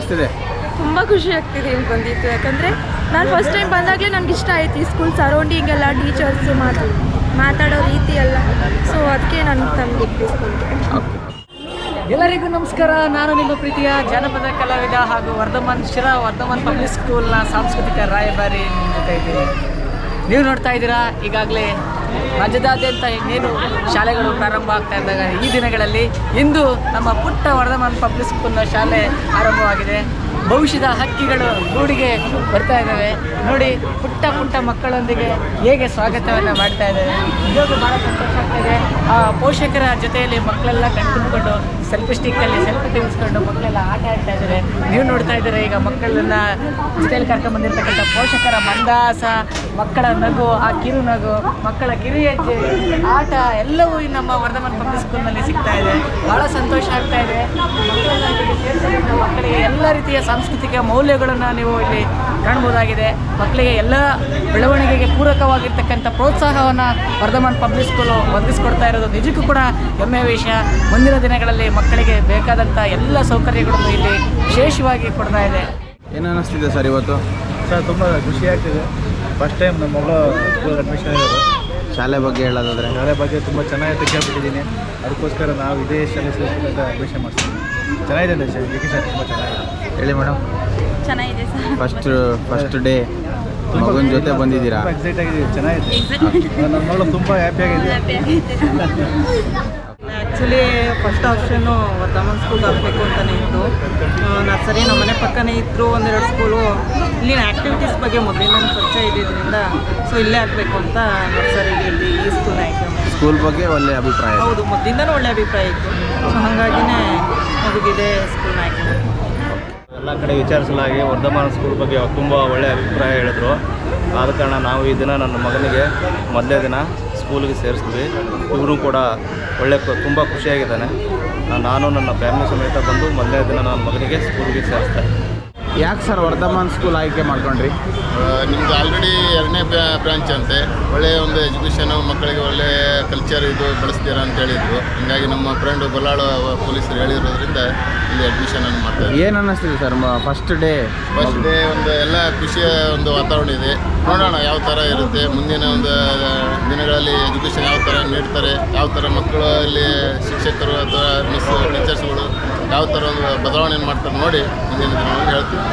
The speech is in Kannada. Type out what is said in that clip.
ಅನ್ನಿಸ್ತಿದೆ? ತುಂಬ ಖುಷಿ ಆಗ್ತಿದೆ ಇಲ್ಲಿ ಬಂದಿತ್ತು. ಯಾಕಂದರೆ ನಾನು ಫಸ್ಟ್ ಟೈಮ್ ಬಂದಾಗಲೇ ನನಗೆ ಇಷ್ಟ ಆಯಿತು ಈ ಸ್ಕೂಲ್ ಸರೌಂಡಿಂಗ್ ಎಲ್ಲ, ಟೀಚರ್ಸು ಮಾತಾಡೋ ರೀತಿ ಎಲ್ಲ. ಸೊ ಅದಕ್ಕೆ ನಾನು ತಂದಿದ್ದೆ ಸ್ಕೂಲ್ಗೆ. ಎಲ್ಲರಿಗೂ ನಮಸ್ಕಾರ. ನಾನು ನಿಮ್ಮ ಪ್ರೀತಿಯ ಜಾನಪದ ಕಲಾವಿದ ಹಾಗೂ ವರ್ಧಮಾನ್ ಪಬ್ಲಿಕ್ ಸ್ಕೂಲ್ನ ಸಾಂಸ್ಕೃತಿಕ ರಾಯಭಾರಿ ನಿಮ್ಮ ಜೊತೆ ಇದ್ದೀನಿ. ನೀವು ನೋಡ್ತಾ ಇದ್ದೀರಾ, ಈಗಾಗಲೇ ರಾಜ್ಯದಾದ್ಯಂತ ಇನ್ನೇನು ಶಾಲೆಗಳು ಪ್ರಾರಂಭ ಆಗ್ತಾ ಇದ್ದಾಗ ಈ ದಿನಗಳಲ್ಲಿ ಇಂದು ನಮ್ಮ ಪುಟ್ಟ ವರ್ಧಮಾನ್ ಪಬ್ಲಿಕ್ ಸ್ಕೂಲ್ನ ಶಾಲೆ ಆರಂಭವಾಗಿದೆ. ಭವಿಷ್ಯದ ಹಕ್ಕಿಗಳು ಗೂಡಿಗೆ ಬರ್ತಾ ಇದ್ದಾವೆ. ನೋಡಿ, ಪುಟ್ಟ ಪುಟ್ಟ ಮಕ್ಕಳೊಂದಿಗೆ ಹೇಗೆ ಸ್ವಾಗತವನ್ನು ಮಾಡ್ತಾ ಇದ್ದಾರೆ. ನಿಜವಾಗ್ಲೂ ಭಾಳ ಸಂತೋಷ ಆಗ್ತಾ ಇದೆ. ಪೋಷಕರ ಜೊತೆಯಲ್ಲಿ ಮಕ್ಕಳೆಲ್ಲ ಕಣ್ತುಂಬಿಕೊಂಡು ಸೆಲ್ಫಿ ಸ್ಟಿಕ್ಕಲ್ಲಿ ಸೆಲ್ಫಿ ತೆಗೆಸ್ಕೊಂಡು ಮಕ್ಕಳೆಲ್ಲ ಆಟ ಆಡ್ತಾ ಇದ್ದಾರೆ. ನೀವು ನೋಡ್ತಾ ಇದ್ದಾರೆ ಈಗ ಮಕ್ಕಳನ್ನ ಜೊತೆಯಲ್ಲಿ ಕರ್ಕೊಂಡ್ಬಂದಿರ್ತಕ್ಕಂಥ ಪೋಷಕರ ಮಂದಾಸ, ಮಕ್ಕಳ ನಗು, ಆ ಕಿರು ನಗು, ಮಕ್ಕಳ ಕಿರಿಯಜ್ಜೆ ಆಟ ಎಲ್ಲವೂ ಈ ನಮ್ಮ ವರ್ಧಮಾನ್ ಪಬ್ಲಿಕ್ ಸ್ಕೂಲ್ನಲ್ಲಿ ಸಿಗ್ತಾ ಇದೆ. ಭಾಳ ಸಂತೋಷ ಆಗ್ತಾ ಇದೆ. ಮಕ್ಕಳಿಗೆ ಎಲ್ಲ ರೀತಿಯ ಸಾಂಸ್ಕೃತಿಕ ಮೌಲ್ಯಗಳನ್ನು ನೀವು ಇಲ್ಲಿ ಕಾಣ್ಬೋದಾಗಿದೆ. ಮಕ್ಕಳಿಗೆ ಎಲ್ಲ ಬೆಳವಣಿಗೆಗೆ ಪೂರಕವಾಗಿರ್ತಕ್ಕಂಥ ಪ್ರೋತ್ಸಾಹವನ್ನು ವರ್ಧಮಾನ್ ಪಬ್ಲಿಕ್ ಸ್ಕೂಲು ಒದಗಿಸ್ಕೊಡ್ತಾ ಇರೋದು ನಿಜಕ್ಕೂ ಕೂಡ ಹೆಮ್ಮೆಯ ವಿಷಯ. ಮುಂದಿನ ದಿನಗಳಲ್ಲಿ ಮಕ್ಕಳಿಗೆ ಬೇಕಾದಂಥ ಎಲ್ಲ ಸೌಕರ್ಯಗಳನ್ನು ಇಲ್ಲಿ ವಿಶೇಷವಾಗಿ ಕೊಡ್ತಾ ಇದೆ. ಏನು ಅನ್ನಿಸ್ತಿದೆ ಸರ್ ಇವತ್ತು? ಸರ್ ತುಂಬ ಖುಷಿ ಆಗ್ತಿದೆ. ಫಸ್ಟ್ ಟೈಮ್ ನಮ್ಮ ಮಗಳು ಸ್ಕೂಲ್ ಅಡ್ಮಿಷನ್ ಇರೋದು. ಶಾಲೆ ಬಗ್ಗೆ ಹೇಳೋದಾದರೆ? ಶಾಲೆ ಬಗ್ಗೆ ತುಂಬ ಚೆನ್ನಾಗಿ ಕೇಳ್ಬಿಟ್ಟಿದ್ದೀನಿ. ಅದಕ್ಕೋಸ್ಕರ ನಾವು ಇದೇ ಶಾಲೆ ಸೇರಿಸಬೇಕಂತ ಅಡ್ಮಿಷನ್ ಮಾಡ್ತೀವಿ. ಚೆನ್ನಾಗಿದೆ ಎಜುಕೇಷನ್, ತುಂಬ ಚೆನ್ನಾಗಿದೆ. ಹೇಳಿ ಮೇಡಮ್. ಚೆನ್ನಾಗಿದೆ ಸರ್. ಫಸ್ಟ್ ಡೇ ಮಗನ ಜೊತೆ ಬಂದಿದ್ದೀರಾ? ತುಂಬ ಎಕ್ಸೈಟ್ ಆಗಿದ್ದೀವಿ. ಚೆನ್ನಾಗಿದೆ. ನನ್ನ ಮಗಳು ತುಂಬ ಹ್ಯಾಪಿಯಾಗಿದೆ. ಆ್ಯಕ್ಚುಲಿ ಫಸ್ಟ್ ಆಪ್ಷನ್ನು ವರ್ಧಮಾನ್ ಸ್ಕೂಲ್ ಆಗಬೇಕು ಅಂತಲೇ ಇತ್ತು. ನರ್ಸರಿ ನಮ್ಮ ಮನೆ ಪಕ್ಕನೇ ಇದ್ದರು, ಒಂದೆರಡು ಸ್ಕೂಲು. ಇಲ್ಲಿನ ಆ್ಯಕ್ಟಿವಿಟೀಸ್ ಬಗ್ಗೆ ಮೊದಲಿಂದ ಪರಿಚಯ ಇದ್ದಿದ್ದರಿಂದ ಸೊ ಇಲ್ಲೇ ಆಗಬೇಕು ಅಂತ ನರ್ಸರಿಗೆ ಇಲ್ಲಿ ಈ ಸ್ಕೂಲ್ ಆಯಿತು. ಸ್ಕೂಲ್ ಬಗ್ಗೆ ಒಳ್ಳೆ ಅಭಿಪ್ರಾಯ? ಹೌದು, ಮೊದಲಿಂದನೂ ಒಳ್ಳೆ ಅಭಿಪ್ರಾಯ ಇತ್ತು. ಸೊ ಹಾಗಾಗಿನೇ ಮಗುಗಿದೆ ಸ್ಕೂಲ್ನ ಆಯ್ಕೆ. ಎಲ್ಲ ಕಡೆ ವಿಚಾರಿಸಲಾಗಿ ವರ್ಧಮಾನ್ ಸ್ಕೂಲ್ ಬಗ್ಗೆ ತುಂಬ ಒಳ್ಳೆಯ ಅಭಿಪ್ರಾಯ ಹೇಳಿದ್ರು. ಆದ ಕಾರಣ ನಾವು ಈ ದಿನ ನನ್ನ ಮಗನಿಗೆ ಮೊದಲೇ ದಿನ ಸ್ಕೂಲಿಗೆ ಸೇರಿಸ್ತೀವಿ. ಇವರು ಕೂಡ ತುಂಬ ಖುಷಿಯಾಗಿದ್ದಾನೆ. ನಾನು ನನ್ನ ಫ್ಯಾಮಿಲಿ ಸಮೇತ ಬಂದು ಮೊದಲನೇ ದಿನ ನನ್ನ ಮಗನಿಗೆ ಸ್ಕೂಲಿಗೆ ಸೇರಿಸ್ತೆ. ಯಾಕೆ ಸರ್ ವರ್ಧಮಾನ್ ಸ್ಕೂಲ್ ಆಯ್ಕೆ ಮಾಡ್ಕೊಂಡ್ರಿ? ನಿಮ್ಮದು ಆಲ್ರೆಡಿ 2ನೇ ಬ್ರಾಂಚ್ ಅಂತೆ. ಒಳ್ಳೆಯ ಒಂದು ಎಜುಕೇಷನು, ಮಕ್ಕಳಿಗೆ ಒಳ್ಳೆಯ ಕಲ್ಚರ್ ಇದು ಬೆಳೆಸ್ತೀರಾ ಅಂತ ಹೇಳಿದರು. ಹೀಗಾಗಿ ನಮ್ಮ ಫ್ರೆಂಡು ಗೊಲ್ಲಾಳ ಪೊಲೀಸರು ಹೇಳಿರೋದ್ರಿಂದ ಇಲ್ಲಿ ಅಡ್ಮಿಷನನ್ನು ಮಾಡ್ತಾರೆ. ಏನು ಅನ್ನಿಸ್ತಿದೆ ಸರ್ ಫಸ್ಟ್ ಡೇ ಒಂದು ಎಲ್ಲ ಖುಷಿಯ ಒಂದು ವಾತಾವರಣ ಇದೆ. ನೋಡೋಣ ಯಾವ ಥರ ಇರುತ್ತೆ ಮುಂದಿನ ಒಂದು ದಿನಗಳಲ್ಲಿ, ಎಜುಕೇಷನ್ ಯಾವ ಥರ ನೀಡ್ತಾರೆ, ಯಾವ ಥರ ಮಕ್ಕಳು ಇಲ್ಲಿ ಶಿಕ್ಷಕರು ಅಥವಾ ಟೀಚರ್ಸ್ಗಳು ಯಾವ ಥರ ಒಂದು ಬದಲಾವಣೆ ಮಾಡ್ತಾರೆ ನೋಡಿ ಮುಂದಿನ ದಿನಗಳಲ್ಲಿ ಹೇಳ್ತೀವಿ.